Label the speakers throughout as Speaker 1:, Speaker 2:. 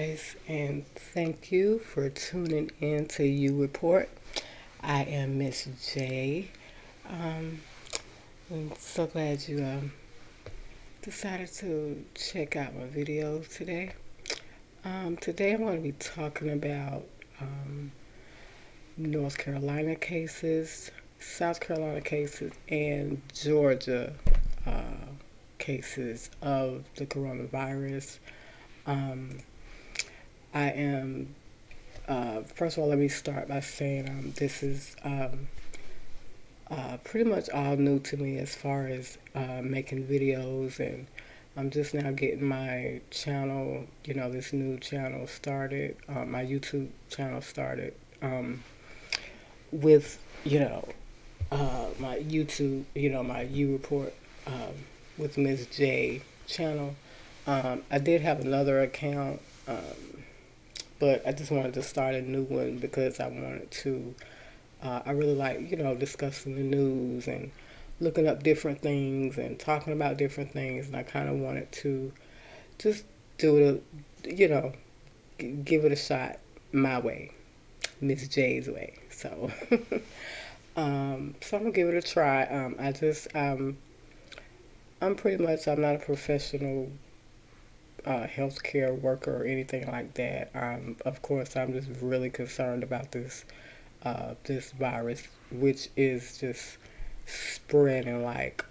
Speaker 1: guys, and thank you for tuning in to You Report. I am Miss J. Um, I'm so glad you decided to check out my videos today. Today I'm going to be talking about North Carolina cases, South Carolina cases, and Georgia uh, cases of the coronavirus. Um, I am First of all, let me start by saying this is pretty much all new to me as far as making videos, and I'm just now getting my channel, this new channel started, my YouTube channel started with, my YouTube, my U Report with Miss J channel. I did have another account. But I just wanted to start a new one because I wanted to. I really like, discussing the news and looking up different things and talking about different things. And I kind of wanted to just do it, give it a shot my way, Miss J's way. So I'm gonna give it a try. I'm pretty much, I'm not a professional healthcare worker or anything like that. Of course, I'm just really concerned about this virus, which is just spreading like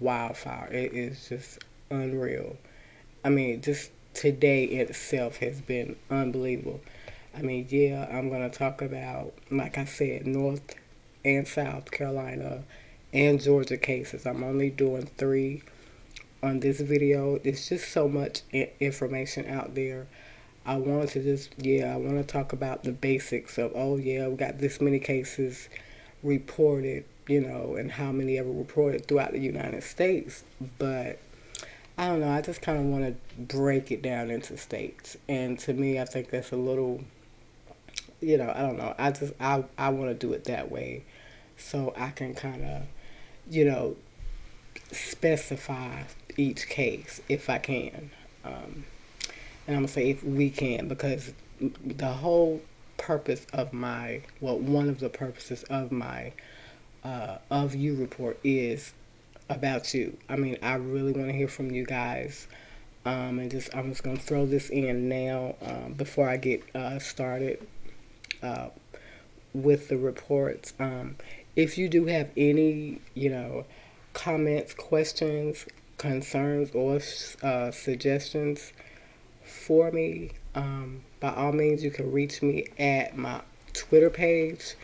Speaker 1: wildfire. It is just unreal. I mean, just today itself has been unbelievable. I mean, yeah, I'm gonna talk about, like I said, North and South Carolina and Georgia cases. I'm only doing three on this video. There's just so much information out there. I wanted to just, yeah, I want to talk about the basics of, oh, yeah, we got this many cases reported, and how many ever reported throughout the United States. But I don't know, I just kind of want to break it down into states. And to me, I think that's a little, I don't know. I want to do it that way so I can kind of, you know, specify each case if I can. And I'm going to say if we can, because the whole purpose of one of the purposes of my of you report is about you. I mean, I really want to hear from you guys. And I'm just gonna throw this in now before I get started uh, with the reports. If you do have any, comments, questions, concerns, or suggestions for me, by all means, you can reach me at my Twitter page,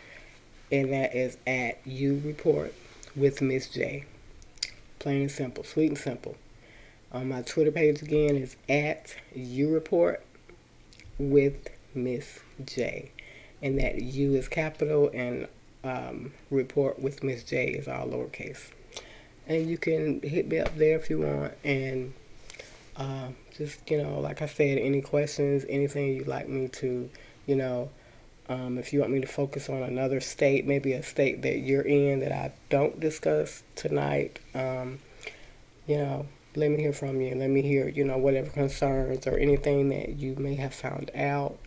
Speaker 1: and that is at You Report with Miss J. Plain and simple, sweet and simple. My Twitter page again is at You Report with Miss J, and that U is capital, and report with Miss J is all lowercase. And you can hit me up there if you want, and just, like I said, any questions, anything you'd like me to, you know, if you want me to focus on another state, maybe a state that you're in that I don't discuss tonight, you know, let me hear from you. Let me hear, whatever concerns or anything that you may have found out.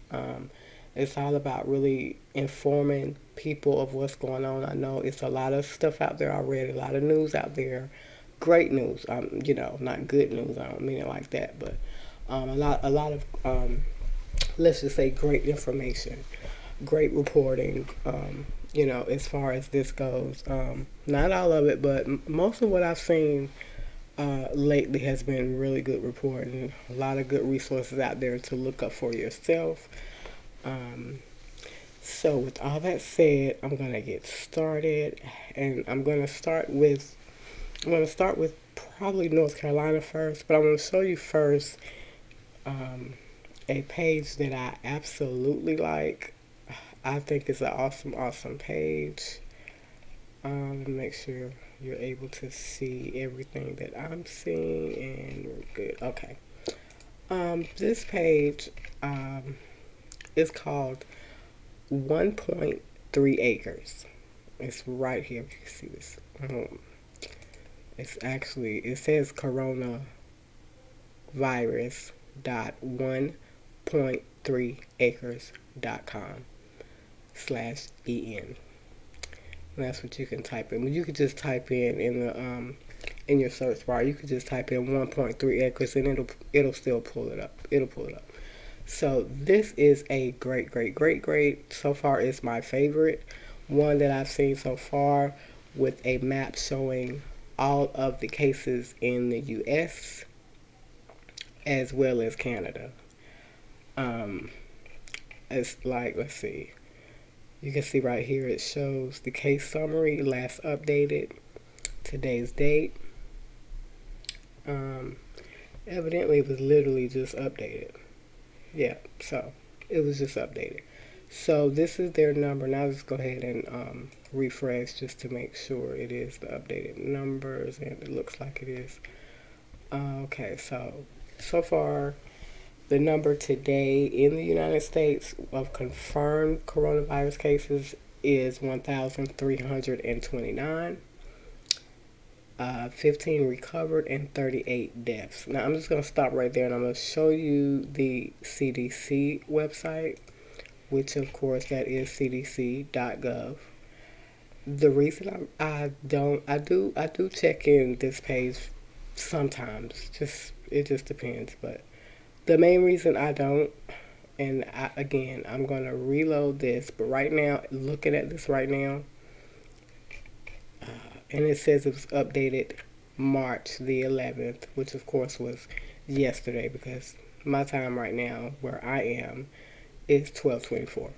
Speaker 1: It's all about really informing people of what's going on. I know it's a lot of stuff out there already, a lot of news out there. Great news, not good news. I don't mean it like that, but a lot of, let's just say, great information, great reporting. As far as this goes, not all of it, but most of what I've seen lately has been really good reporting. A lot of good resources out there to look up for yourself. Um, so with all that said, I'm gonna get started, and I'm gonna start with probably North Carolina first, but I'm gonna show you first um, a page that I absolutely like. I think it's an awesome, awesome page. Let me make sure you're able to see everything that I'm seeing, and we're good. Okay. This page is called 1.3 acres. It's right here. If you can see this. It says coronavirus dot 1.3 1.3acres.com/en. And that's what you can type in. You could just type in the in your search bar. You could just type in 1.3 acres and it'll still pull it up. It'll pull it up. So this is a great. So far, it's my favorite one that I've seen so far, with a map showing all of the cases in the U.S. as well as Canada. It's like, let's see. You can see right here it shows the case summary, last updated, today's date. Evidently it was literally just updated. Yeah, so it was just updated. So this is their number. Now let's go ahead and refresh just to make sure it is the updated numbers, and it looks like it is. Okay, so far the number today in the United States of confirmed coronavirus cases is 1,329. 15 recovered and 38 deaths. Now I'm just going to stop right there and I'm going to show you the CDC website, which of course that is cdc.gov. The reason I do check in this page sometimes, it just depends, but the main reason I don't, and I'm going to reload this, but right now, looking at this right now, and it says it was updated March the 11th, which of course was yesterday, because my time right now where I am is 12:24.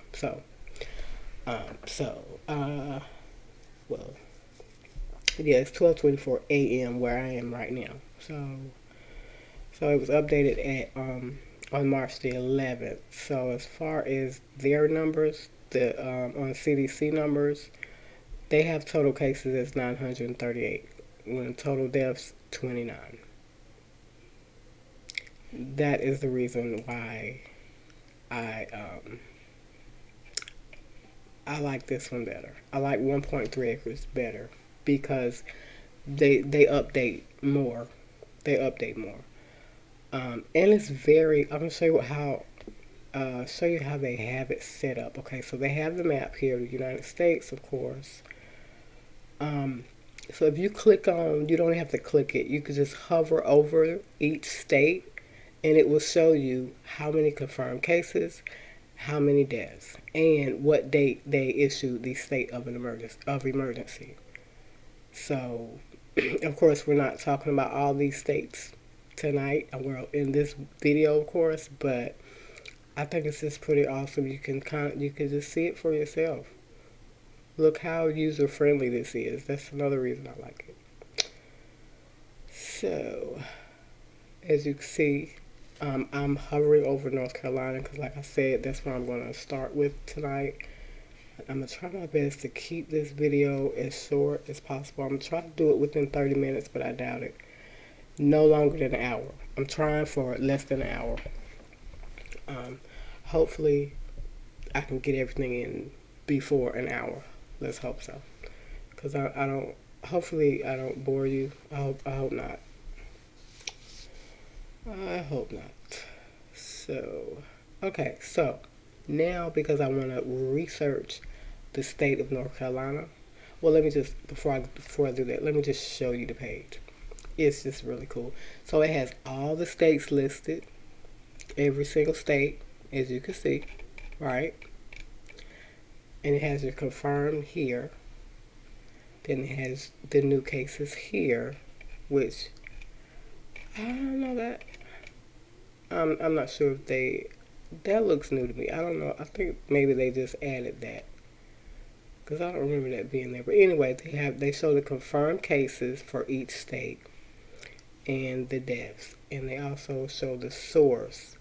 Speaker 1: Well, yeah, it's 12:24 a.m. where I am right now. So it was updated at on March the 11th. So as far as their numbers, the on CDC numbers, they have total cases as 938, when total deaths 29. That is the reason why I like this one better. I like 1.3 acres better because they update more. They update more. And it's very. I'm gonna show you how they have it set up. Okay, so they have the map here, the United States, of course. So if you click on, you don't have to click it. You could just hover over each state, and it will show you how many confirmed cases, how many deaths, and what date they issued the state of emergency. So, of course, we're not talking about all these states tonight. Well, in this video, of course, but I think it's just pretty awesome. You can just see it for yourself. Look how user friendly this is. That's another reason I like it. So, as you can see, I'm hovering over North Carolina because, like I said, that's what I'm going to start with tonight. I'm going to try my best to keep this video as short as possible. I'm going to try to do it within 30 minutes, but I doubt it. No longer than an hour. I'm trying for less than an hour. Hopefully, I can get everything in before an hour. Let's hope so. Because hopefully I don't bore you. I hope not. I hope not. So, okay, so now because I want to research the state of North Carolina, well, let me just, before I do that, let me just show you the page. It's just really cool. So it has all the states listed, every single state, as you can see, right? And it has your confirmed here. Then it has the new cases here, which I don't know that. I'm not sure if that looks new to me. I don't know. I think maybe they just added that, because I don't remember that being there. But anyway, they show the confirmed cases for each state and the deaths, and they also show the source.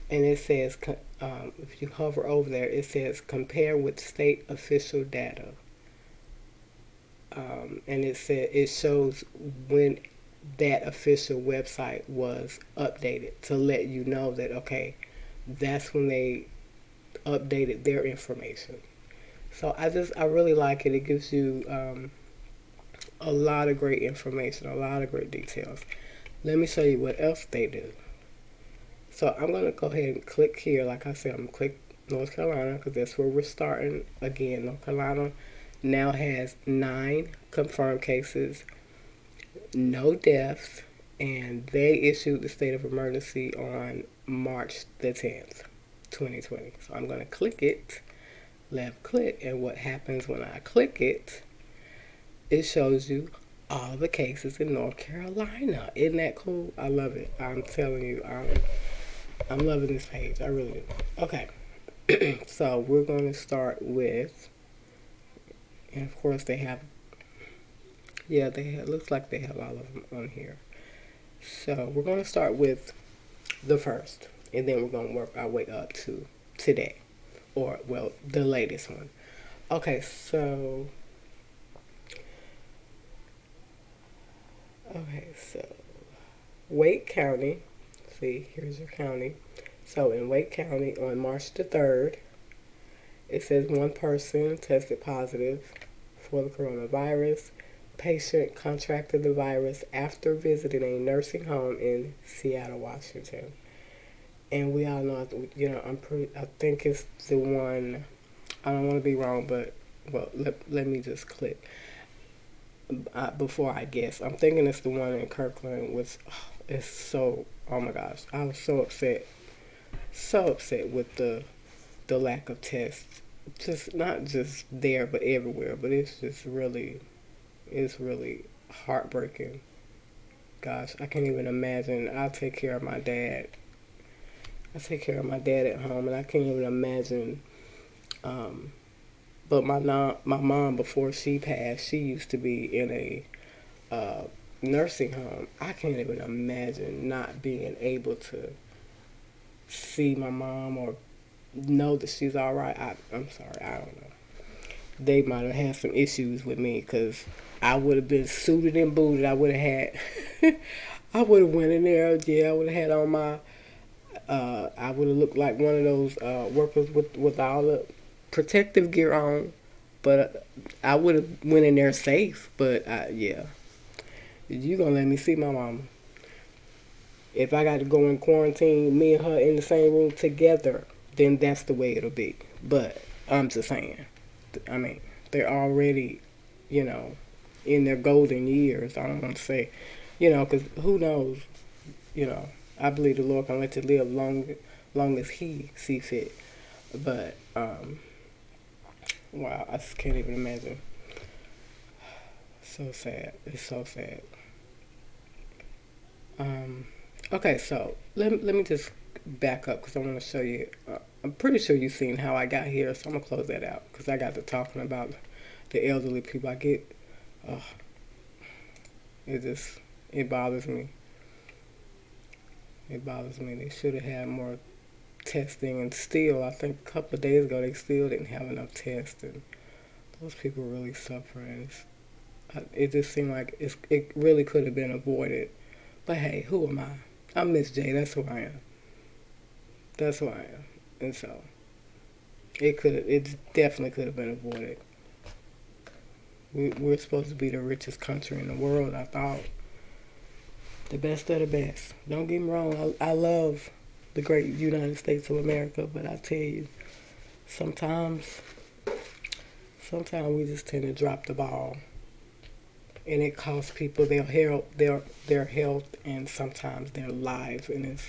Speaker 1: And it says, if you hover over there, it says compare with state official data. And it shows when that official website was updated to let you know that, okay, that's when they updated their information. So I really like it. It gives you a lot of great information, a lot of great details. Let me show you what else they do. So I'm going to go ahead and click here. Like I said, I'm going to click North Carolina because that's where we're starting. Again, North Carolina now has 9 confirmed cases, no deaths, and they issued the state of emergency on March the 10th, 2020. So I'm going to click it, left click, and what happens when I click it, it shows you all the cases in North Carolina. Isn't that cool? I love it. I'm telling you, I'm loving this page. I really do. Okay, so we're going to start with, and of course they have, yeah, looks like they have all of them on here. So we're going to start with the first, and then we're going to work our way up to today, or, well, the latest one. Okay, so Wake County, see, here's your county. So in Wake County on March the 3rd, it says one person tested positive for the coronavirus. Patient contracted the virus after visiting a nursing home in Seattle, Washington. And we all know, I think it's the one, I don't want to be wrong, but, well, let me just click. Before I guess, I'm thinking it's the one in Kirkland, which, it's so, oh my gosh, I was so upset with the lack of tests. Just not just there, but everywhere. But it's really heartbreaking. Gosh, I can't even imagine. I take care of my dad. I take care of my dad at home, and I can't even imagine. But my mom, before she passed, she used to be in a nursing home. I can't even imagine not being able to see my mom or know that she's all right. I'm sorry, I don't know. They might have had some issues with me because I would have been suited and booted. I would have had, I would have went in there. Yeah, I would have had on my, I would have looked like one of those workers with all the protective gear on. But I would have went in there safe. But yeah, you gonna let me see my mama? If I got to go in quarantine, me and her in the same room together, then that's the way it'll be. But I'm just saying, I mean, they're already, you know, in their golden years. I don't want to say, because who knows, I believe the Lord can let you live long as He see fit. But wow, I just can't even imagine. So sad. It's so sad. Okay, so let me just back up because I want to show you. I'm pretty sure you've seen how I got here, so I'm gonna close that out because I got to talking about the elderly people. I get, uh, it bothers me. It bothers me. They should have had more testing, and still, I think a couple of days ago they still didn't have enough tests, and those people really suffer. And it just seemed like it really could have been avoided. But hey, who am I? I'm Miss J. That's who I am. That's who I am. And so it definitely could have been avoided. We're supposed to be the richest country in the world. I thought the best of the best. Don't get me wrong. I love the great United States of America, but I tell you, sometimes we just tend to drop the ball, and it costs people their health and sometimes their lives, and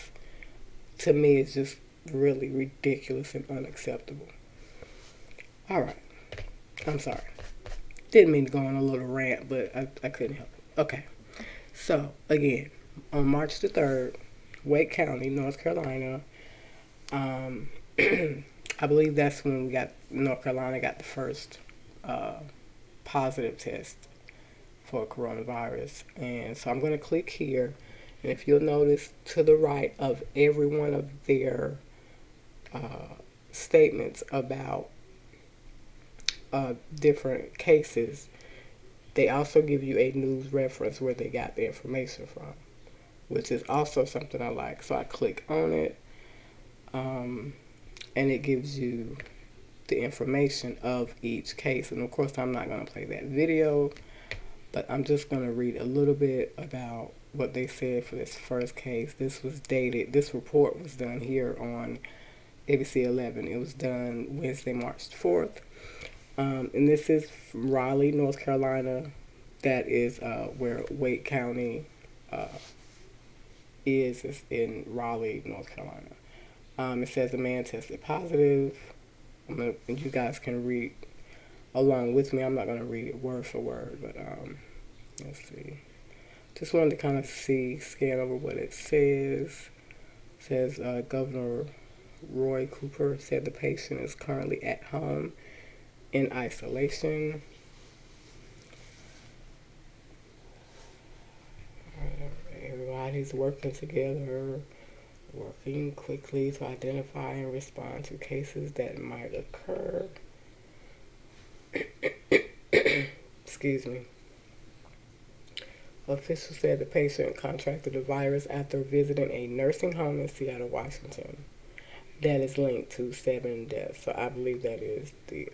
Speaker 1: to me it's just really ridiculous and unacceptable. All right, I'm sorry. Didn't mean to go on a little rant, but I couldn't help it. Okay, so again, on March the 3rd, Wake County, North Carolina, I believe that's when North Carolina got the first positive test for coronavirus. And so I'm going to click here. And if you'll notice to the right of every one of their statements about different cases, they also give you a news reference where they got the information from, which is also something I like. So I click on it, and it gives you the information of each case. And of course, I'm not going to play that video, but I'm just going to read a little bit about what they said for this first case. This was dated. This report was done here on ABC 11. It was done Wednesday, March 4th. And this is from Raleigh, North Carolina. That is where Wake County is in Raleigh, North Carolina. It says a man tested positive. And you guys can read along with me. I'm not going to read it word for word, but let's see. Just wanted to kind of scan over what it says. It says Governor Roy Cooper said the patient is currently at home in isolation. Everybody's working together, working quickly to identify and respond to cases that might occur. Excuse me. Officials said the patient contracted the virus after visiting a nursing home in Seattle, Washington. That is linked to 7 deaths. So I believe that is the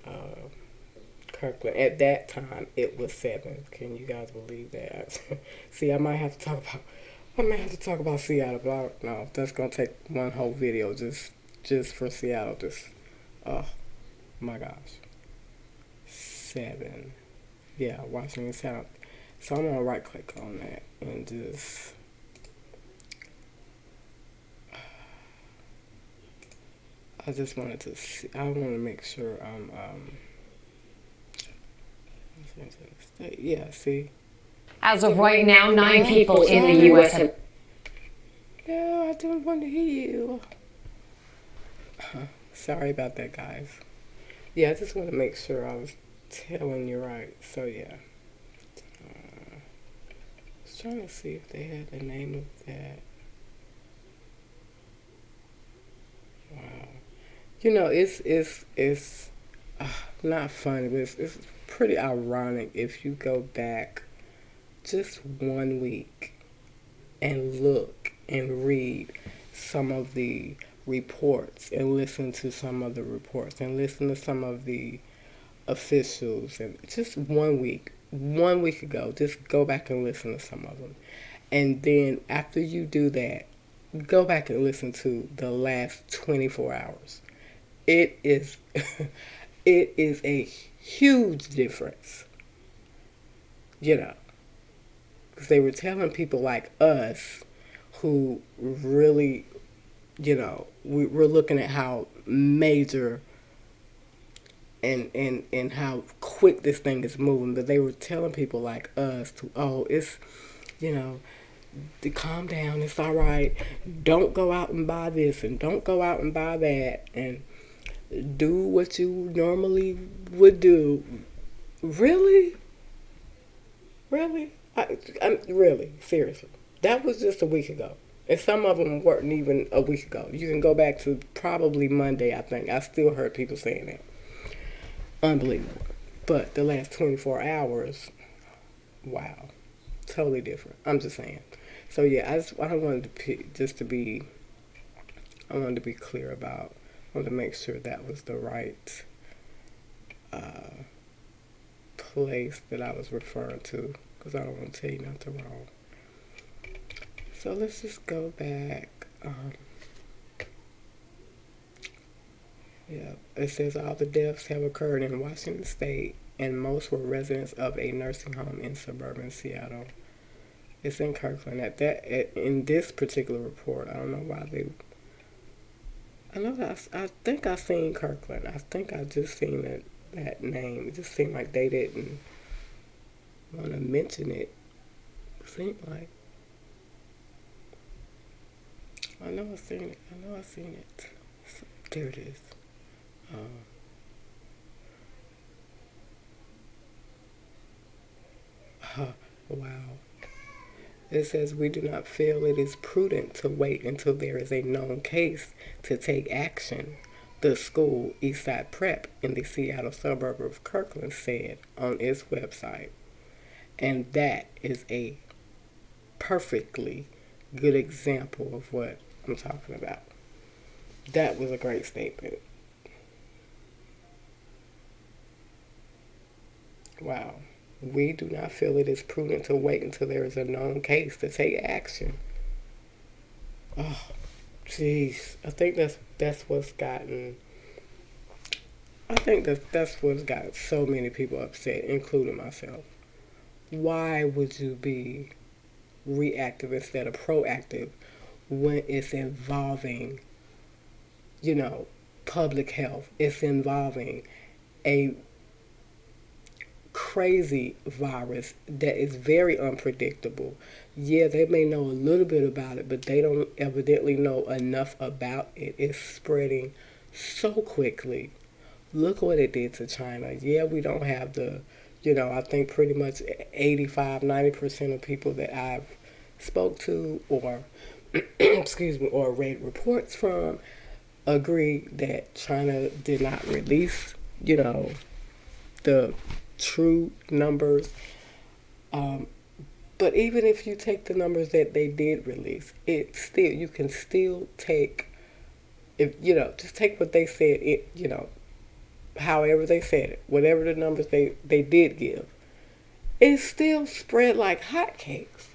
Speaker 1: Kirkland. At that time, it was 7. Can you guys believe that? See, I might have to talk about Seattle, but I don't know. That's gonna take one whole video just for Seattle. Oh my gosh, 7. Yeah, Washington Sound. So I'm gonna right click on that and just I just wanted to see. I want to make sure I'm yeah. See.
Speaker 2: As of right now, 9 people in the U.S. have.
Speaker 1: No, I don't want to hear you. Sorry about that, guys. Yeah, I just want to make sure I was telling you right. So yeah. I was trying to see if they had the name of that. Wow. You know, it's not funny, but it's pretty ironic if you go back just 1 week and look and read some of the reports and listen to some of the reports and listen to some of the officials, and just 1 week ago, just go back and listen to some of them. And then after you do that, go back and listen to the last 24 hours. It is it is a huge difference, you know, because they were telling people like us who really, you know, we're looking at how major and how quick this thing is moving, but they were telling people like us to, oh, it's, you know, to calm down, it's all right, don't go out and buy this and don't go out and buy that, and do what you normally would do. Really? Really? Really? Seriously? That was just a week ago. And some of them weren't even a week ago. You can go back to probably Monday, I think. I still heard people saying that. Unbelievable. But the last 24 hours, wow. Totally different. I'm just saying. So yeah, I wanted to be clear about, I wanted to make sure that was the right place that I was referring to, because I don't want to tell you nothing wrong. So let's just go back. Yeah, it says all the deaths have occurred in Washington State, and most were residents of a nursing home in suburban Seattle. It's in Kirkland. In this particular report, I don't know why they. I know that I think I seen Kirkland. I think I just seen that name. It just seemed like they didn't want to mention it. It seemed like. I know I seen it. So, there it is. Wow. It says we do not feel it is prudent to wait until there is a known case to take action, the school Eastside Prep in the Seattle suburb of Kirkland said on its website. And that is a perfectly good example of what I'm talking about. That was a great statement. Wow. we do not feel it is prudent to wait until there is a known case to take action. Oh, jeez. I think that's what's gotten. I think that's what's got so many people upset, including myself. Why would you be reactive instead of proactive when it's involving, you know, public health? It's involving a crazy virus that is very unpredictable. Yeah, they may know a little bit about it, but they don't evidently know enough about it. It's spreading so quickly. Look what it did to China. Yeah, we don't have I think pretty much 85, 90% of people that I've spoke to or, excuse me, or read reports from agree that China did not release, the true numbers. Um, but even if you take the numbers that they did release, you can still take, if, just take what they said, however they said it, whatever the numbers they did give, it still spread like hotcakes.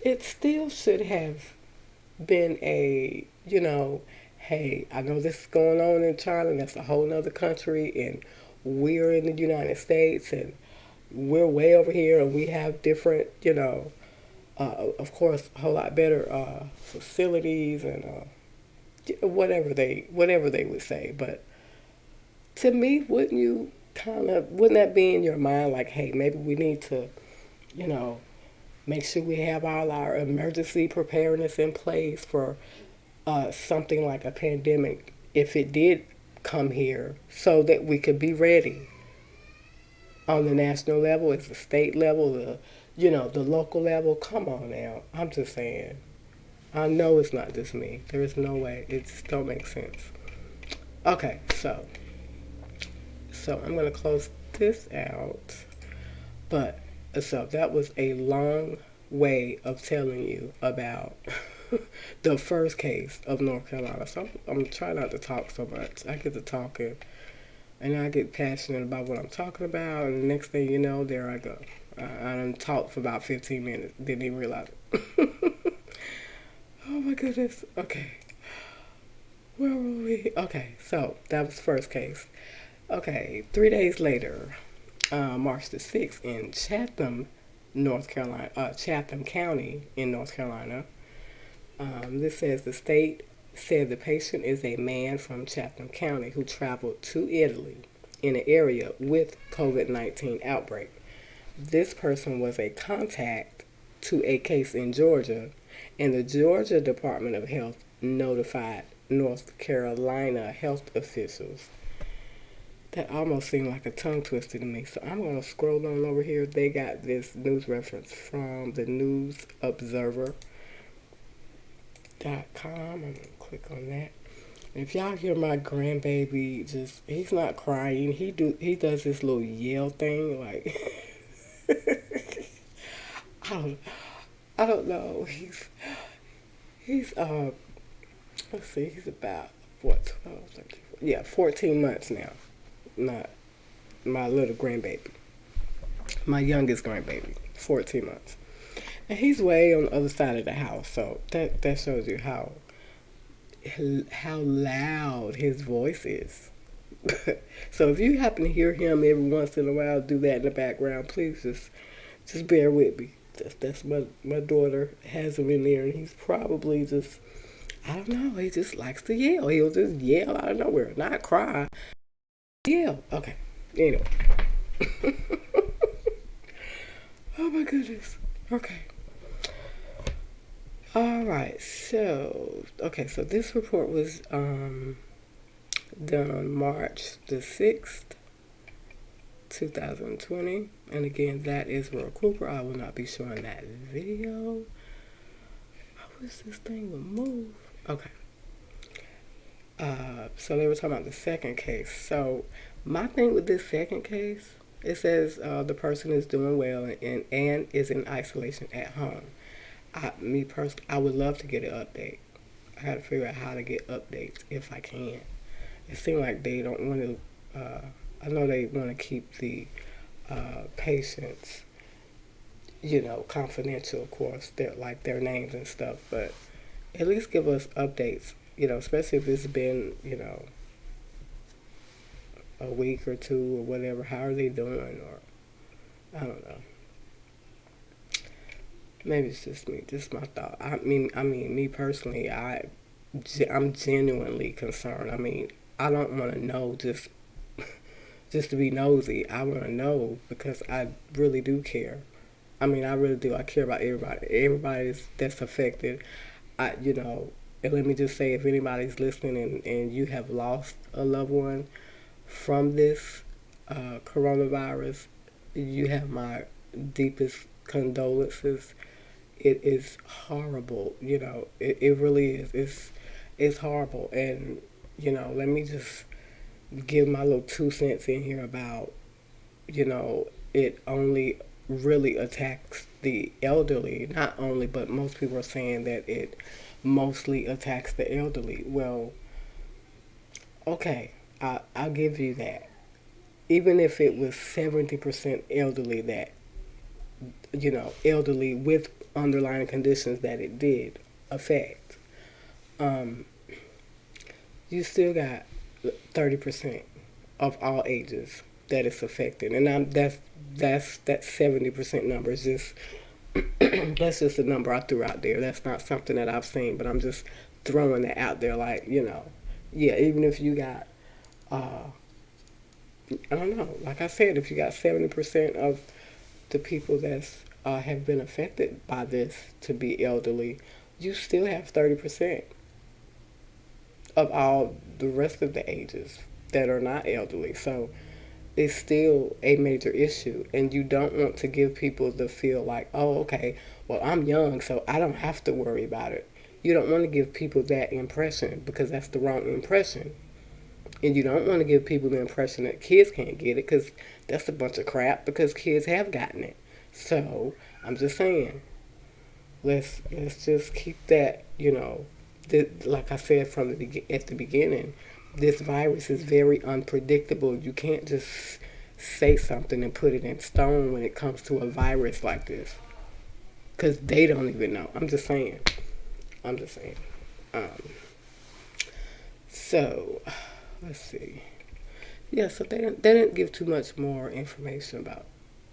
Speaker 1: It still should have been hey, I know this is going on in China, and that's a whole nother country, and we're in the United States, and we're way over here, and we have different, of course, a whole lot better facilities and whatever they would say. But to me, wouldn't that be in your mind like, hey, maybe we need to, you know, make sure we have all our emergency preparedness in place for something like a pandemic if it did come here, so that we could be ready on the national level, it's the state level, the local level. Come on now, I'm just saying. I know it's not just me. There is no way. It just don't make sense. Okay, so I'm gonna close this out. But so that was a long way of telling you about the first case of North Carolina. So I'm trying not to talk so much. I get to talking, and I get passionate about what I'm talking about, and the next thing you know, there I go. I done talked for about 15 minutes. Didn't even realize it. Oh my goodness. Okay. Where were we? Okay, so that was the first case. Okay, 3 days later, March the 6th, in Chatham, North Carolina, Chatham County in North Carolina. This says the state said the patient is a man from Chatham County who traveled to Italy in an area with COVID-19 outbreak. This person was a contact to a case in Georgia, and the Georgia Department of Health notified North Carolina health officials. That almost seemed like a tongue twister to me. So I'm going to scroll on over here. They got this news reference from the newsobserver.com. I'm going to click on that. If y'all hear my grandbaby, he's not crying. He does this little yell thing like I don't I don't know. He's let's see, he's about what 12, 13, yeah, 14 months now. Not my little grandbaby. My youngest grandbaby, 14 months. And he's way on the other side of the house, so that shows you how loud his voice is. So if you happen to hear him every once in a while do that in the background, please just bear with me. That's my daughter has him in there, and he's probably just, I don't know, he just likes to yell. He'll just yell out of nowhere, not cry, yell. Okay, anyway. Oh my goodness. Okay. All right. So this report was done on March the 6th, 2020. And again, that is Roy Cooper. I will not be showing that video. I wish this thing would move. Okay. So they were talking about the second case. So my thing with this second case, it says the person is doing well and is in isolation at home. Me personally, I would love to get an update. I got to figure out how to get updates if I can. It seems like they don't want to. I know they want to keep the patients, confidential, of course, their names and stuff, but at least give us updates, especially if it's been, a week or two or whatever. How are they doing? Or I don't know. Maybe it's just me, just my thought. I mean, me personally, I'm genuinely concerned. I mean, I don't want to know just to be nosy. I want to know because I really do care. I mean, I really do. I care about everybody that's affected. And let me just say, if anybody's listening and you have lost a loved one from this coronavirus, you have my deepest condolences. It is horrible. It really is. It's horrible. And let me just give my little 2 cents in here about it only really attacks the elderly. Not only, but most people are saying that it mostly attacks the elderly. Well, okay, I'll give you that. Even if it was 70% elderly, that elderly with underlying conditions that it did affect, um, you still got 30% of all ages that it's affected, and that 70% number is just that's just a number I threw out there. That's not something that I've seen, but I'm just throwing it out there. Like yeah, even if you got I don't know, like I said, if you got 70% of the people that's have been affected by this to be elderly, you still have 30% of all the rest of the ages that are not elderly. So it's still a major issue, and you don't want to give people the feel like, oh, okay, well, I'm young, so I don't have to worry about it. You don't want to give people that impression because that's the wrong impression. And you don't want to give people the impression that kids can't get it because that's a bunch of crap because kids have gotten it. So I'm just saying, let's just keep that. Like I said at the beginning, this virus is very unpredictable. You can't just say something and put it in stone when it comes to a virus like this because they don't even know. I'm just saying. I'm just saying. Um, so let's see. Yeah, so they didn't give too much more information about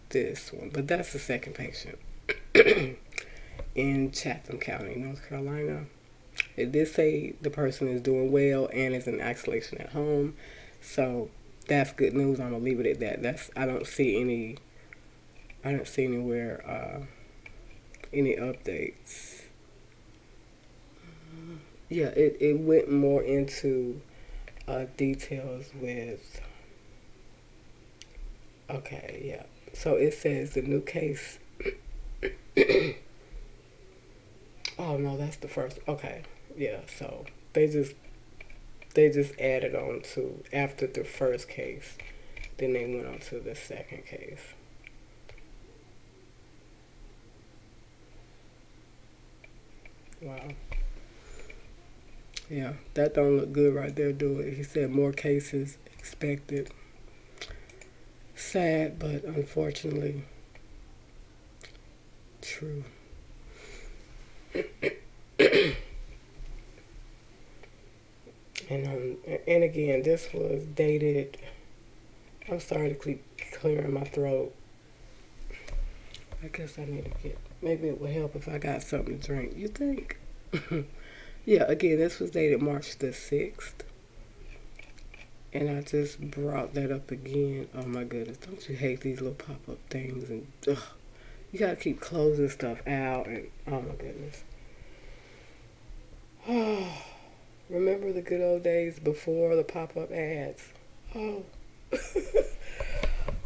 Speaker 1: this one, but that's the second patient in Chatham County, North Carolina. It did say the person is doing well and is in isolation at home, so that's good news. I'm gonna leave it at that. I don't see anywhere any updates. Yeah, it went more into details with. Okay, yeah. So it says the new case. Oh no, that's the first. Okay, yeah. So they just they just added on to after the first case. Then they went on to the second case. Wow. Yeah, that don't look good right there, do it? He said more cases expected. Sad, but unfortunately true. And again, this was dated. I'm sorry to keep clearing my throat. I guess I need to get. Maybe it would help if I got something to drink. You think? Yeah. Again, this was dated March the 6th, and I just brought that up again. Oh my goodness! Don't you hate these little pop up things? And you gotta keep closing stuff out. And oh my goodness. Remember the good old days before the pop up ads? Oh.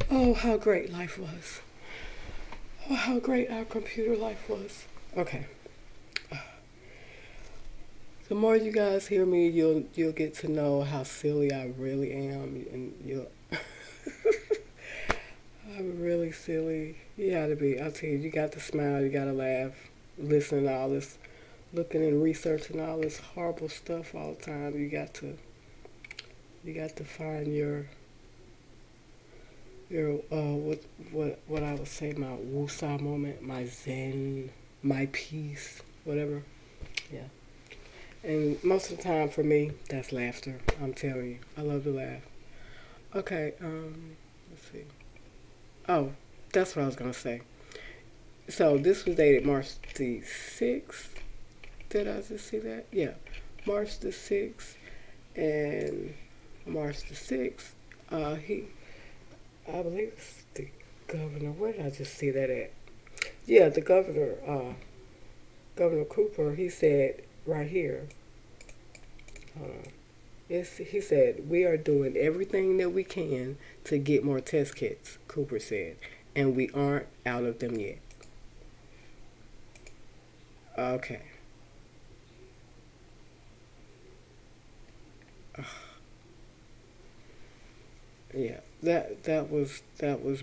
Speaker 1: Oh, how great life was. Oh, how great our computer life was. Okay. The more you guys hear me, you'll get to know how silly I really am, and you'll. I'm really silly. You gotta be. I tell you, you got to smile. You gotta laugh. Listen to all this, looking and researching all this horrible stuff all the time. You got to. You got to find what I would say, my woosah moment, my zen, my peace, whatever. Yeah. And most of the time for me, that's laughter. I'm telling you, I love to laugh. Okay. Let's see. Oh, that's what I was gonna say. So this was dated March the 6th. Did I just see that? Yeah, March the 6th, and March the 6th. I believe it's the governor. Where did I just see that at? Yeah, the governor, Governor Cooper. He said right here. Hold on. He said, we are doing everything that we can to get more test kits, Cooper said, and we aren't out of them yet. Okay. Yeah, that was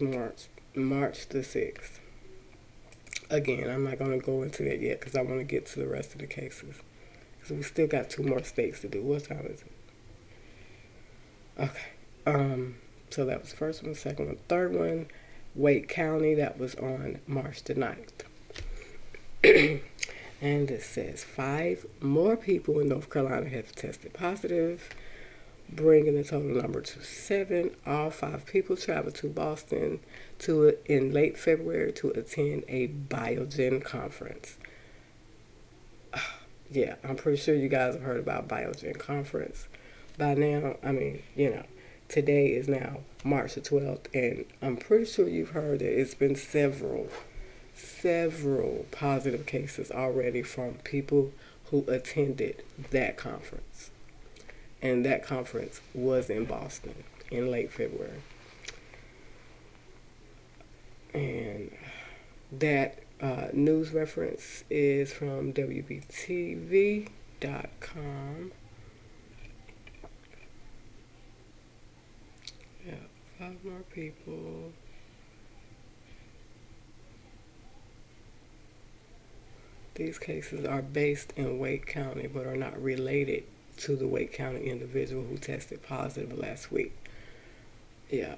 Speaker 1: March the 6th. Again, I'm not going to go into that yet because I want to get to the rest of the cases. Because we still got two more states to do. What time is it? Okay. So that was the first one, the second one, third one, Wake County. That was on March the 9th. And it says 5 more people in North Carolina have tested positive, bringing the total number to 7. All 5 people traveled to Boston in late February to attend a Biogen conference. Yeah, I'm pretty sure you guys have heard about Biogen conference by now. I mean, today is now March the 12th, and I'm pretty sure you've heard that it's been several positive cases already from people who attended that conference. And that conference was in Boston in late February. And that news reference is from WBTV.com. Yeah, 5 more people. These cases are based in Wake County but are not related to the Wake County individual who tested positive last week. Yeah,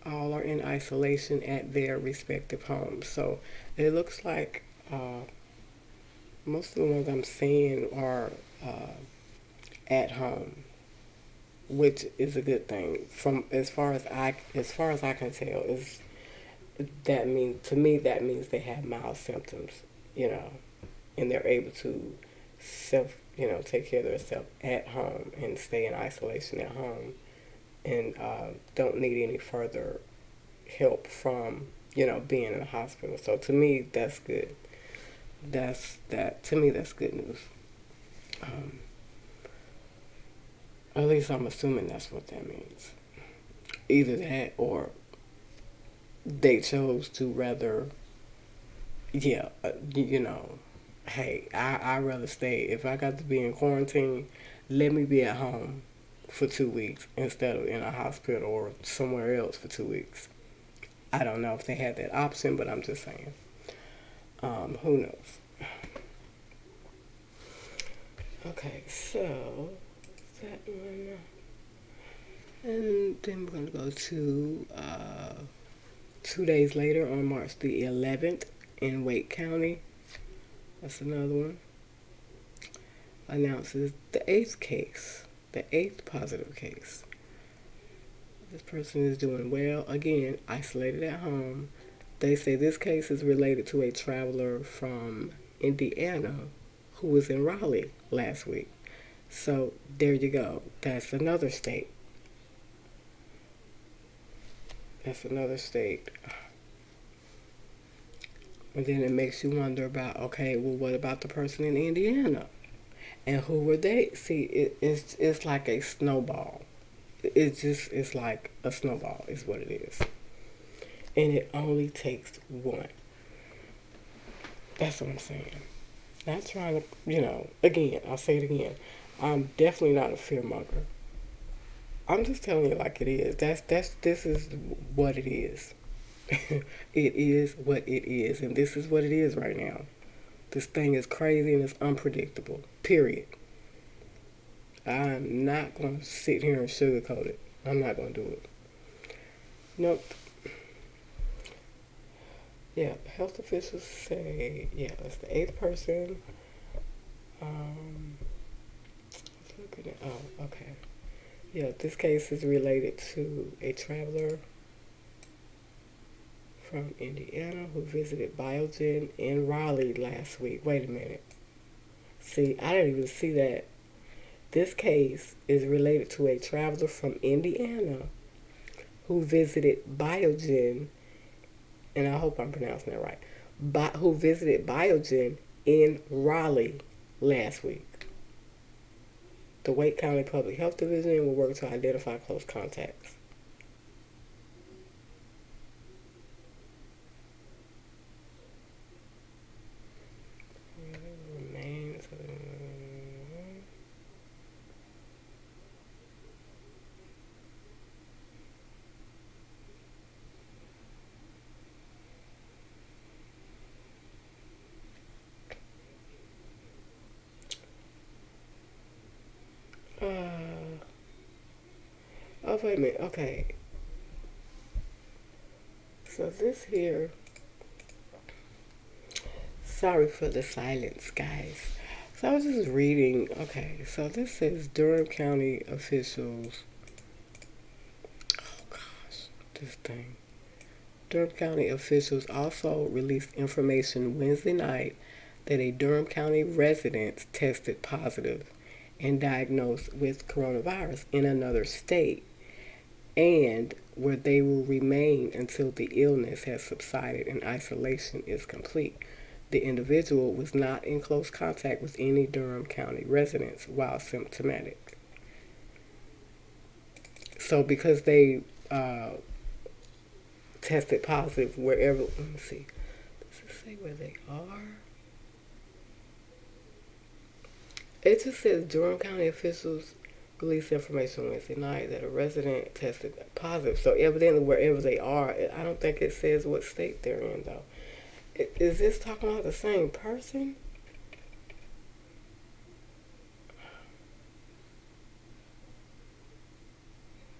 Speaker 1: all are in isolation at their respective homes. So it looks like most of the ones I'm seeing are at home, which is a good thing. From as far as I can tell, is that means to me that means they have mild symptoms, you know, and they're able to take care of themselves at home and stay in isolation at home, and don't need any further help from being in the hospital. So to me, that's good. To me, that's good news. Um, at least I'm assuming that's what that means. Either that or they chose to rather, yeah, hey, I'd rather stay. If I got to be in quarantine, let me be at home for 2 weeks instead of in a hospital or somewhere else for 2 weeks. I don't know if they had that option, but I'm just saying. Who knows? Okay, so that one. And then we're going to go to 2 days later on March the 11th in Wake County. That's another one. Announces the eighth positive case. This person is doing well. Again, isolated at home. They say this case is related to a traveler from Indiana who was in Raleigh last week. So there you go. That's another state. And then it makes you wonder about, okay, well, what about the person in Indiana? And who were they? See, it's like a snowball. It's like a snowball is what it is. And it only takes one. That's what I'm saying. Not trying to, again, I'll say it again. I'm definitely not a fear monger. I'm just telling you like it is. This is what it is. It is what it is, and this is what it is right now. This thing is crazy and it's unpredictable. Period. I'm not going to sit here and sugarcoat it. I'm not going to do it. Nope. Yeah, health officials say, yeah, it's the eighth person. Um, looking at, oh, okay. Yeah, this case is related to a traveler from Indiana who visited Biogen in Raleigh last week. Wait a minute. See, I didn't even see that. This case is related to a traveler from Indiana who visited Biogen, and I hope I'm pronouncing that right, who visited Biogen in Raleigh last week. The Wake County Public Health Division will work to identify close contacts. Remains. Oh, wait a minute. Okay. So this here. Sorry for the silence, guys. So I was just reading. Okay, so this says Durham County officials. Oh gosh, this thing. Durham County officials also released information Wednesday night that a Durham County resident tested positive and diagnosed with coronavirus in another state, and where they will remain until the illness has subsided and isolation is complete. The individual was not in close contact with any Durham County residents while symptomatic. So because they tested positive wherever, let me see, does it say where they are? It just says Durham County officials released information Wednesday night that a resident tested positive. So evidently wherever they are, I don't think it says what state they're in though. Is this talking about the same person?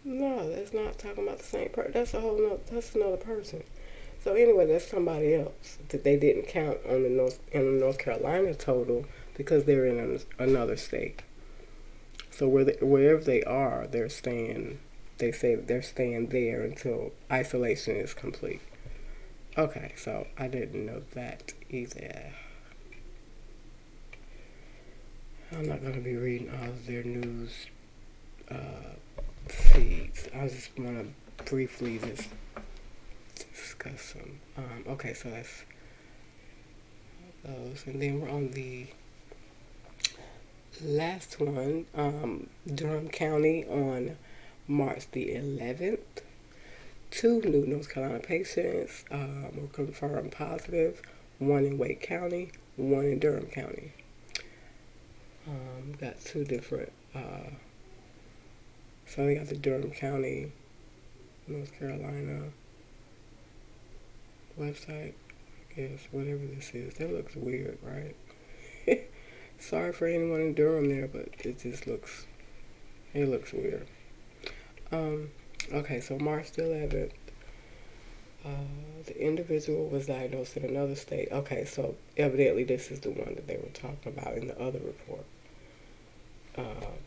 Speaker 1: No, that's not talking about the same person. That's a whole nother, that's another person. So anyway, that's somebody else that they didn't count on the North Carolina total because they're in another state. So wherever they are, they're staying. They say they're staying there until isolation is complete. Okay, so I didn't know that either. I'm not going to be reading all of their news feeds. I just want to briefly just discuss some. Okay, so that's those. And then we're on the last one, Durham County on March the 11th. Two new North Carolina patients were confirmed positive, one in Wake County, one in Durham County. Got two different, so they got the Durham County, North Carolina website, I guess, whatever this is. That looks weird, right? Sorry for anyone in Durham there, but it looks weird. Okay, so March the 11th, the individual was diagnosed in another state. Okay, so evidently this is the one that they were talking about in the other report.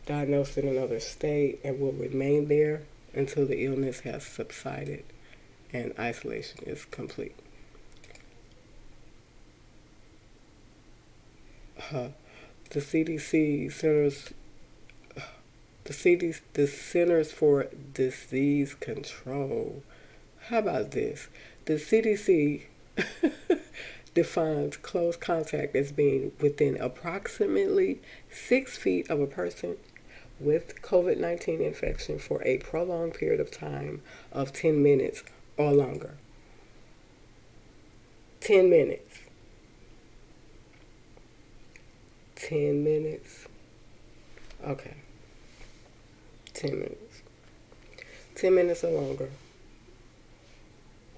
Speaker 1: Diagnosed in another state and will remain there until the illness has subsided and isolation is complete. The CDC Centers, the Centers for Disease Control. How about this? The CDC defines close contact as being within approximately 6 feet of a person with COVID-19 infection for a prolonged period of time of 10 minutes or longer. 10 minutes. 10 minutes. Okay. 10 minutes. 10 minutes or longer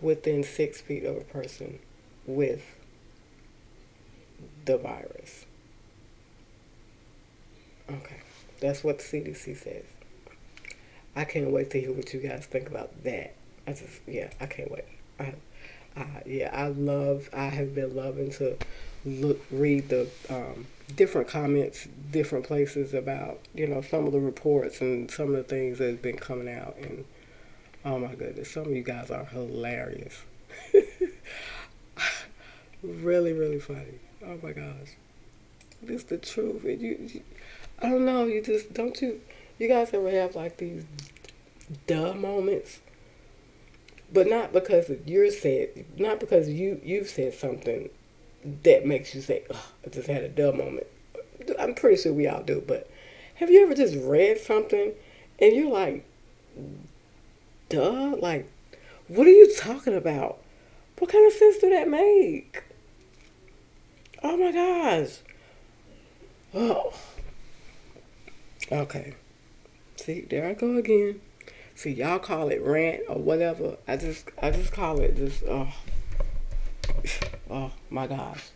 Speaker 1: within 6 feet of a person with the virus. Okay. That's what the CDC says. I can't wait to hear what you guys think about that. I can't wait. Yeah, I have been loving to read the different comments, different places about, some of the reports and some of the things that have been coming out. And oh my goodness, some of you guys are hilarious. Really, really funny. Oh my gosh. This the truth. And I don't know, you just, don't you guys ever have like these duh moments? But not because not because you've said something that makes you say, "Ugh, I just had a duh moment." I'm pretty sure we all do, but have you ever just read something and you're like, duh? Like, what are you talking about? What kind of sense do that make? Oh my gosh. Oh, okay. See, there I go again. See, y'all call it rant or whatever. I just call it just, oh my gosh.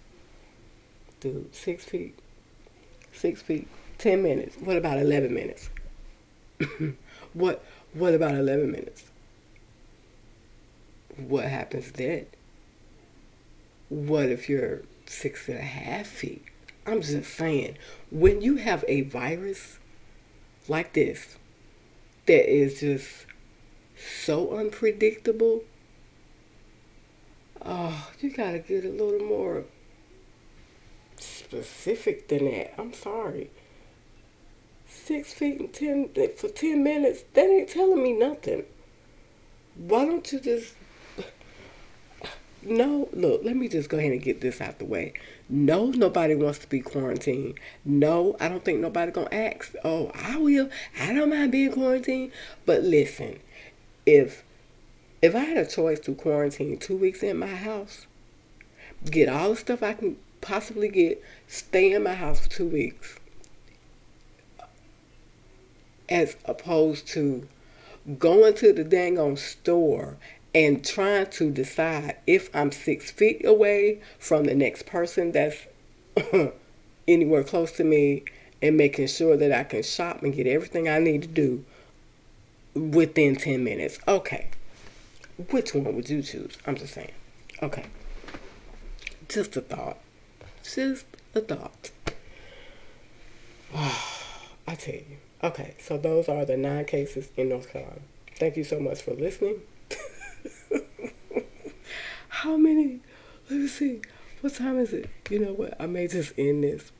Speaker 1: Dude, 6 feet. 6 feet. 10 minutes. What about 11 minutes? what what about 11 minutes? What happens then? What if you're 6.5 feet? I'm just saying, when you have a virus like this that is just so unpredictable, oh, you gotta get a little more specific than that. I'm sorry. 6 feet and 10 minutes, that ain't telling me nothing. Why don't you just, no, look, let me just go ahead and get this out the way. No, nobody wants to be quarantined. No, I don't think nobody gonna ask. Oh, I will. I don't mind being quarantined. But listen, if I had a choice to quarantine 2 weeks in my house, get all the stuff I can possibly get, stay in my house for 2 weeks, as opposed to going to the dang on store and trying to decide if I'm 6 feet away from the next person that's anywhere close to me, and making sure that I can shop and get everything I need to do within 10 minutes. Okay, which one would you choose? I'm just saying. Okay, just a thought. Just a thought. I tell you. Okay, so those are the 9 cases in North Carolina. Thank you so much for listening. How many? Let me see. What time is it? You know what? I may just end this.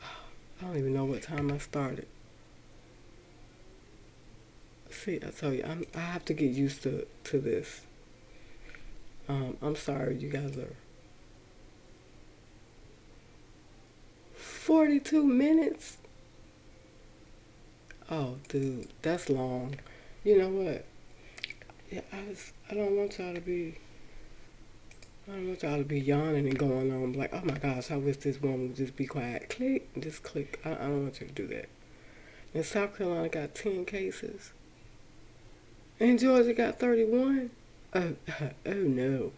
Speaker 1: I don't even know what time I started. See, I tell you, I have to get used to this. I'm sorry, you guys are 42 minutes. Oh, dude, that's long. You know what? Yeah, I don't want y'all to be. I don't want y'all to be yawning and going on like, oh my gosh, I wish this woman would just be quiet. Click, just click. I don't want you to do that. And South Carolina got 10 cases. And Georgia got 31. Oh, oh no.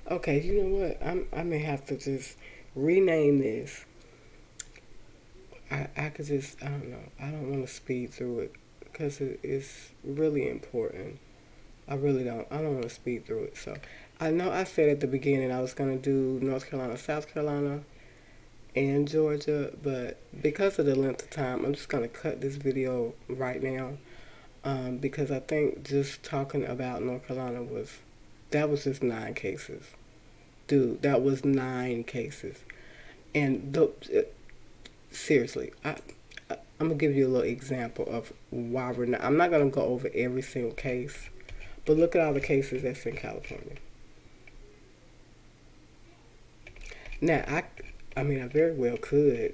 Speaker 1: Okay, you know what? I may have to just rename this. I could just, I don't know. I don't want to speed through it because it's really important. I don't want to speed through it. So I know I said at the beginning I was going to do North Carolina, South Carolina, and Georgia, but because of the length of time, I'm just going to cut this video right now, because I think just talking about North Carolina that was just 9 cases. Dude, that was 9 cases. And seriously, I'm going to give you a little example of why I'm not going to go over every single case, but look at all the cases that's in California. Now, I mean, I very well could.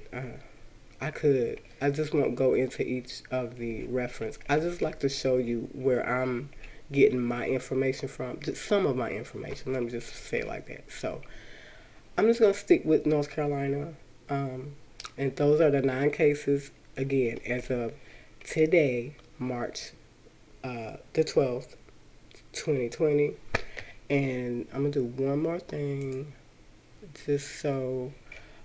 Speaker 1: I could. I just won't go into each of the reference. I just like to show you where I'm getting my information from. Just some of my information. Let me just say it like that. So, I'm just going to stick with North Carolina. And those are the 9 cases, again, as of today, March the 12th, 2020. And I'm going to do one more thing, just so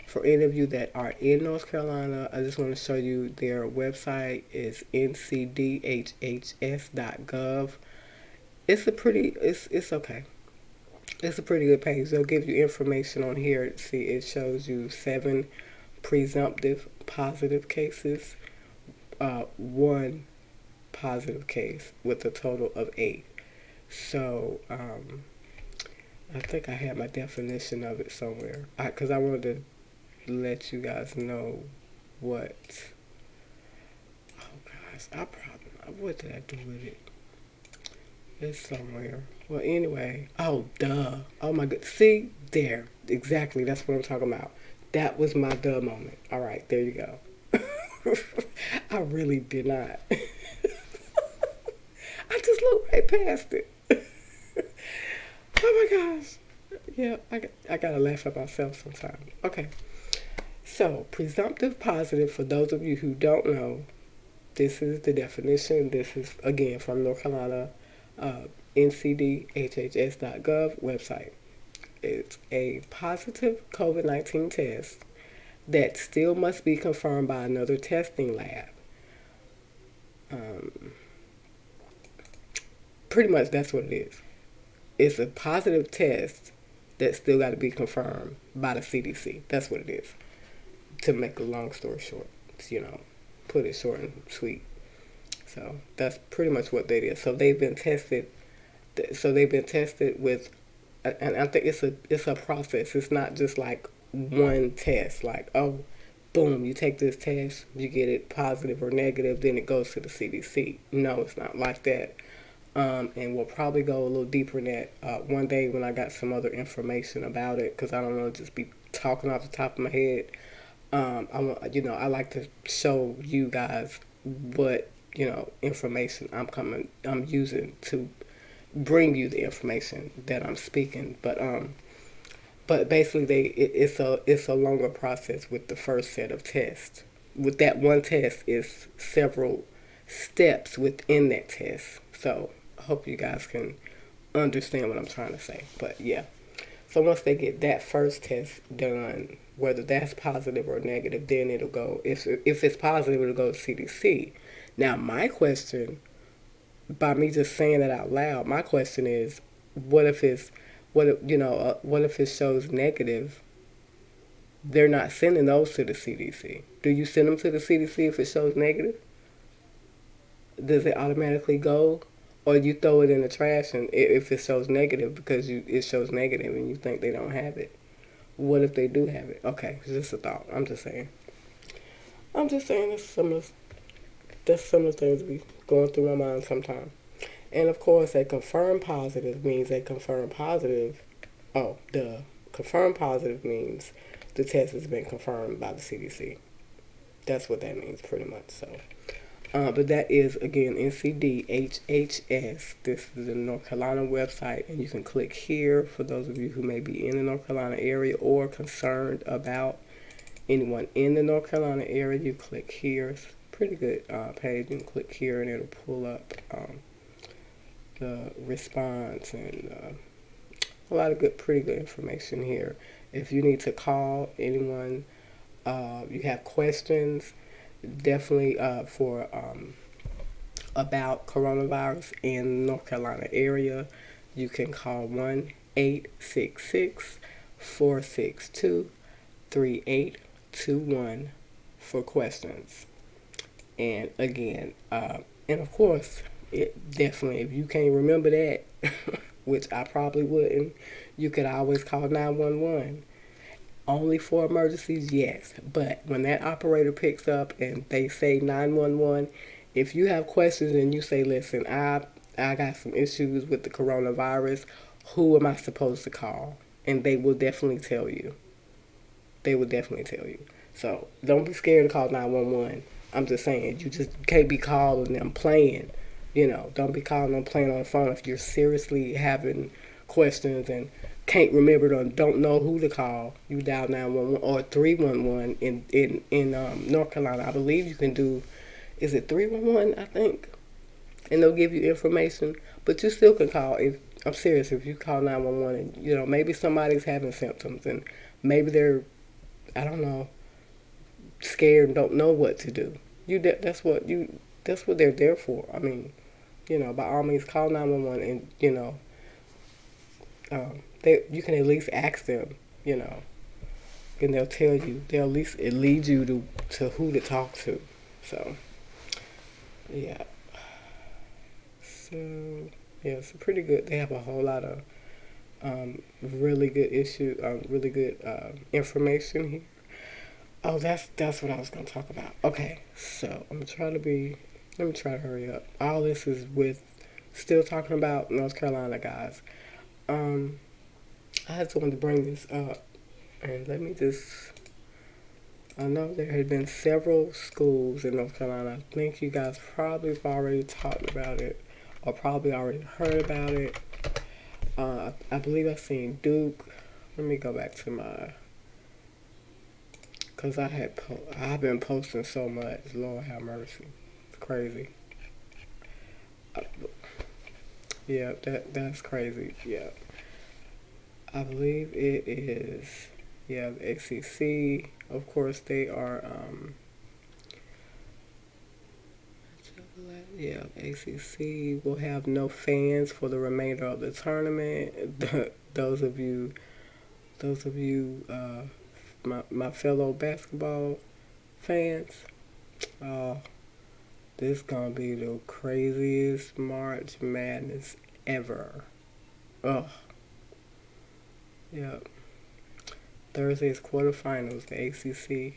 Speaker 1: for any of you that are in North Carolina, I just want to show you their website is ncdhhs.gov. it's okay. It's a pretty good page. They'll give you information on here. See, it shows you 7 presumptive positive cases, one positive case with a total of 8. So I think I had my definition of it somewhere because I wanted to let you guys know what. Oh gosh, what did I do with it? It's somewhere. Well, anyway. Oh, duh. Oh my god. See there, exactly. That's what I'm talking about. That was my duh moment. All right, there you go. I really did not. I just looked right past it. Oh my gosh. Yeah, I gotta laugh at myself sometimes. Okay. So, presumptive positive, for those of you who don't know, this is the definition. This is, again, from North Carolina ncdhhs.gov website. It's a positive COVID-19 test that still must be confirmed by another testing lab. Um, Pretty much that's what it is. It's a positive test that still got to be confirmed by the CDC. That's what it is. To make a long story short, put it short and sweet. So that's pretty much what they did. So they've been tested. So they've been tested with, and I think it's a process. It's not just like one test. Like, oh, boom, you take this test, you get it positive or negative, then it goes to the CDC. No, it's not like that. And we'll probably go a little deeper in that one day when I got some other information about it, because I don't want to just be talking off the top of my head. I like to show you guys what information I'm using to bring you the information that I'm speaking. But basically, it's a longer process with the first set of tests. With that one test, is several steps within that test. So I hope you guys can understand what I'm trying to say. But yeah, so once they get that first test done, whether that's positive or negative, then it'll go. If it's positive, it'll go to CDC. Now, my question, by me just saying that out loud, my question is, what if it's what if it shows negative? They're not sending those to the CDC. Do you send them to the CDC if it shows negative? Does it automatically go, or you throw it in the trash and if it shows negative because it shows negative and you think they don't have it? What if they do have it? Okay, it's just a thought. I'm just saying. That's some of the things be going through my mind sometimes. And of course, a confirmed positive means a confirmed positive. Oh, duh. Confirmed positive means the test has been confirmed by the CDC. That's what that means, pretty much. So, but that is, again, NCDHHS. This is the North Carolina website, and you can click here for those of you who may be in the North Carolina area or concerned about anyone in the North Carolina area. You click here. It's a pretty good page. You can click here, and it'll pull up the response and a lot of pretty good information here. If you need to call anyone, you have questions, definitely for about coronavirus in North Carolina area, you can call 1-866-462-3821 for questions. And again, and of course, it definitely, if you can't remember that, which I probably wouldn't, you could always call 911. Only for emergencies, yes. But when that operator picks up and they say 911, if you have questions and you say, listen, I got some issues with the coronavirus, who am I supposed to call? And they will definitely tell you. They will definitely tell you. So don't be scared to call 911. I'm just saying, you just can't be calling them playing. Don't be calling them playing on the phone if you're seriously having questions and can't remember or don't know who to call. You dial 911 or 311 in North Carolina. I believe you can do, is it 311, I think? And they'll give you information, but you still can call. If I'm serious, if you call 911 and maybe somebody's having symptoms and maybe they're, I don't know, scared and don't know what to do. That's what they're there for. I mean, by all means call 911 and you can at least ask them, you know, and they'll tell you. They'll at least it lead you to who to talk to. So yeah. So yeah, it's pretty good. They have a whole lot of really good really good information here. Oh, that's what I was gonna talk about. Okay, so I'm trying to be. Let me try to hurry up. All this is with still talking about North Carolina, guys. Um, I just wanted to bring this up, and let me just. I know there had been several schools in North Carolina. I think you guys probably have already talked about it, or probably already heard about it. I believe I've seen Duke. Let me go back to my, cause I've been posting so much. Lord have mercy, it's crazy. Uh, yeah, that's crazy. Yeah, I believe it is. Yeah, the ACC. Of course, they are. Yeah, ACC will have no fans for the remainder of the tournament. Those of you, my fellow basketball fans, uh, this gonna be the craziest March Madness ever. Oh, yeah. Thursday's quarterfinals, the ACC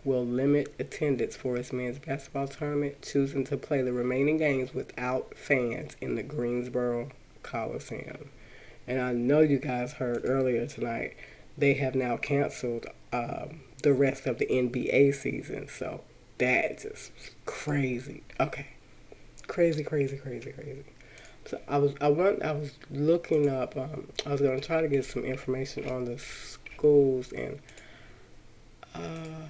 Speaker 1: will limit attendance for its men's basketball tournament, choosing to play the remaining games without fans in the Greensboro Coliseum. And I know you guys heard earlier tonight, they have now canceled the rest of the NBA season. So that's just crazy. Okay, crazy, crazy, crazy, crazy. So I was looking up. I was gonna try to get some information on the schools and uh,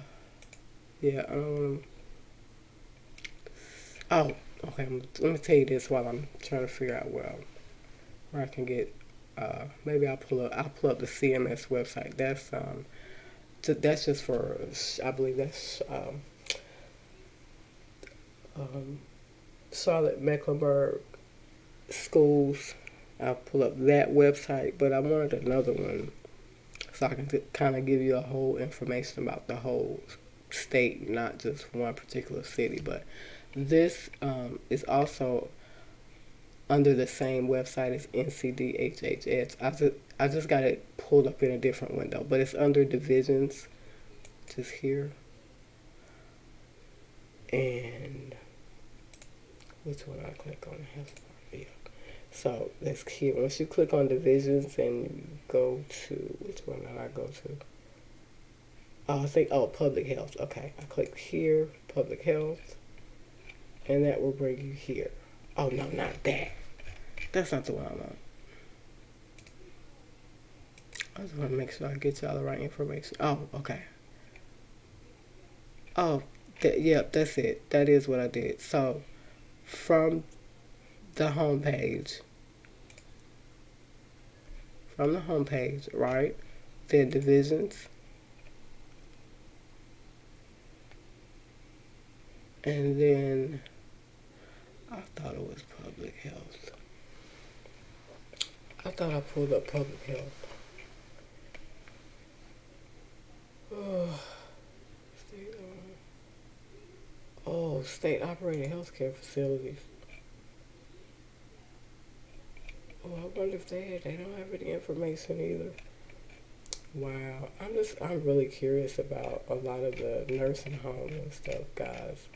Speaker 1: yeah. Oh, okay. Let me tell you this while I'm trying to figure out where I can get. Maybe I'll pull up the CMS website. That's just for I believe that's um, Charlotte Mecklenburg schools. I'll pull up that website, but I wanted another one so I can kind of give you a whole information about the whole state, not just one particular city. But this is also under the same website as NCDHHS. I just got it pulled up in a different window, but it's under divisions, just here. And which one I click on? Yeah. So let's here. Once you click on divisions and you go to which one did I go to? Oh, I think public health. Okay, I click here, public health, and that will bring you here. Oh no, not that. That's not the one I want. I just want to make sure I get y'all the right information. Oh, okay. Oh, yep, that's it. That is what I did. So, from the homepage, right? The divisions, and then I thought it was public health. I thought I pulled up public health. Oh, state operated healthcare facilities. Oh, I wonder if they don't have any information either. Wow, I'm really curious about a lot of the nursing homes and stuff, guys.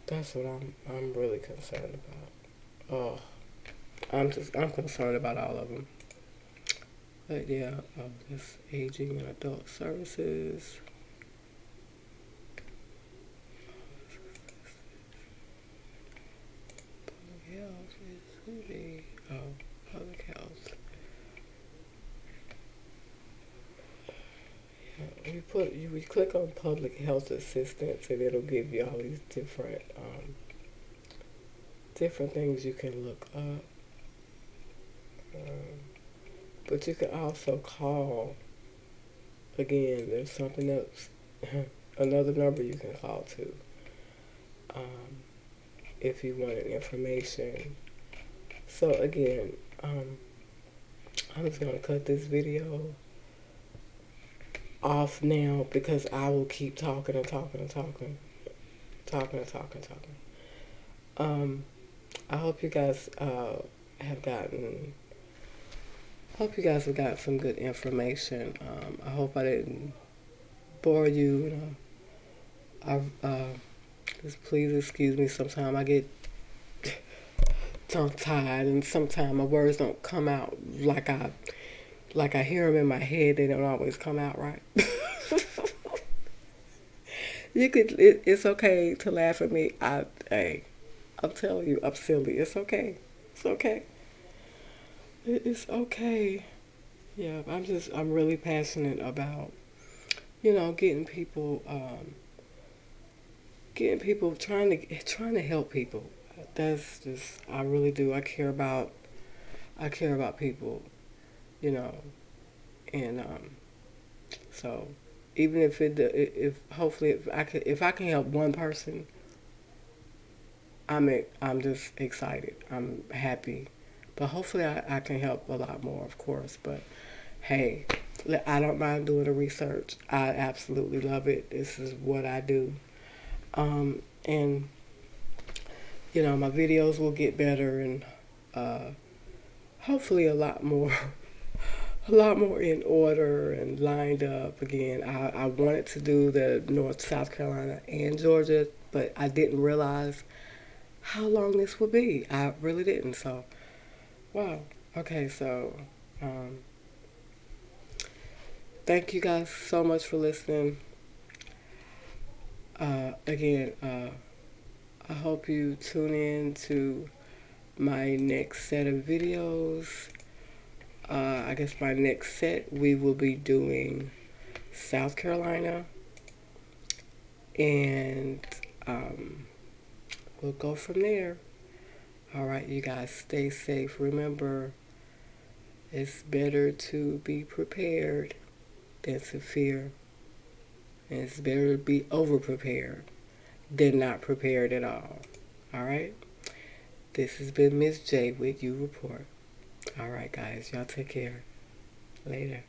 Speaker 1: That's what I'm really concerned about. Oh, I'm concerned about all of them. But yeah, this aging and adult services. Public health is the public health. We click on public health assistance and it'll give you all these different things you can look up. But you can also call. Again, there's something else, another number you can call to. if you wanted information. So again, I'm just gonna cut this video off now because I will keep talking and talking and talking, talking and talking and talking. I hope you guys have gotten. Hope you guys have got some good information. I hope I didn't bore you. Just please excuse me. Sometimes I get tongue tied, and sometimes my words don't come out like I hear them in my head. They don't always come out right. It's okay to laugh at me. I'm telling you, I'm silly. It's okay. It's okay. It's okay. Yeah, I'm really passionate about, getting people, trying to help people. That's just, I really do. I care about people, you know, and so even if hopefully if I can help one person, I'm just excited. I'm happy. But hopefully I can help a lot more, of course. But hey, I don't mind doing the research. I absolutely love it. This is what I do. And my videos will get better, and uh, hopefully a lot more, a lot more in order and lined up again. I wanted to do the North, South Carolina, and Georgia, but I didn't realize how long this would be. I really didn't. So, wow. Okay, so um, thank you guys so much for listening. Again, I hope you tune in to my next set of videos. I guess my next set we will be doing South Carolina, and we'll go from there. All right, you guys stay safe. Remember, it's better to be prepared than to fear. And it's better to be over prepared than not prepared at all. All right? This has been Miss J with You Report. All right, guys. Y'all take care. Later.